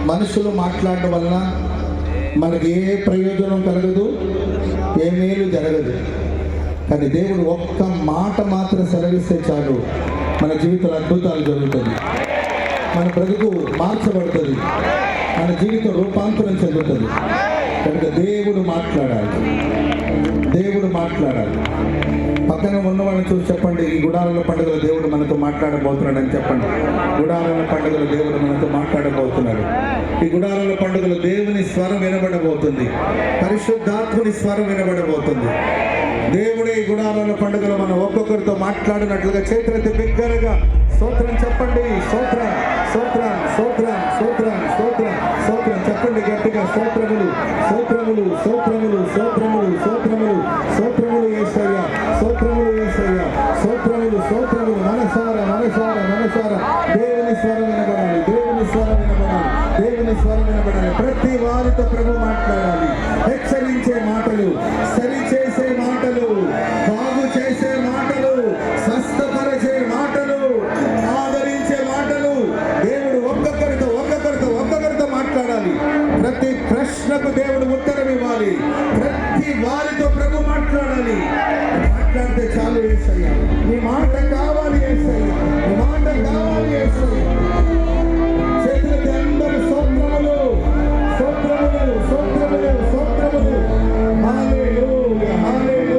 మనుషులు మాట్లాడడం వలన మనకి ఏ ప్రయోజనం కలగదు, ఏ మేలు జరగదు. కానీ దేవుడు ఒక్క మాట మాత్రం సెలవిస్తే చాలు మన జీవితంలో అద్భుతాలు జరుగుతుంది, మన బ్రతుకు మార్చబడుతుంది, మన జీవితం రూపాంతరం చెందుతుంది. కనుక దేవుడు మాట్లాడాలి, దేవుడు మాట్లాడాలి. పక్కన ఉన్నవాడిని చూసి చెప్పండి, ఈ గుడారాల పండుగల దేవుడు మనతో మాట్లాడబోతున్నాడు అని చెప్పండి. గుడారాల పండుగల దేవుడు మనతో మాట్లాడబోతున్నాడు. ఈ గుడారాల పండుగల దేవుని స్వరం వినబడబోతుంది, పరిశుద్ధాత్ముని స్వరం వినబడబోతుంది. దేవుడే ఈ గుడారాల పండుగలో మనం ఒక్కొక్కరితో మాట్లాడినట్లుగా చేతులెత్తి బిగ్గరగా స్తోత్రం చెప్పండి. స్తోత్రం, స్తోత్రం, స్తోత్రం, స్తోత్రం, స్తోత్రం, స్తోత్రం చెప్పండి గట్టిగా. స్తోత్రములు, స్తోత్రములు, స్తోత్రములు, స్తోత్రములు, స్తోత్రములు, స్తోత్రములు యేసయ్యా, స్తోత్రములు యేసయ్యా, స్తోత్రములు, స్తోత్రములు. మనసారా మనసారా మనసారా దేవుని స్వరం వినబడాలి, దేవుని స్వరం వినబడాలి, దేవుని స్వరం వినబడాలి. ప్రతి వారితో ప్రభు మాట్లాడాలి. హెచ్చరించే మాటలు, సరిచేసే మాటలు, బాగు చేసే మాటలు, స్వస్థపరిచే మాటలు, ఆదరించే మాటలు. దేవుడు ఒక్కొక్కరితో మాట్లాడాలి. ప్రతి ప్రశ్నకు దేవుడు ఉత్తరం ఇవ్వాలి. ప్రతి వారితో ప్రభు మాట్లాడాలి. మాట్లాడితే చాలు యేసయ్యా, నీ మాట కావాలి.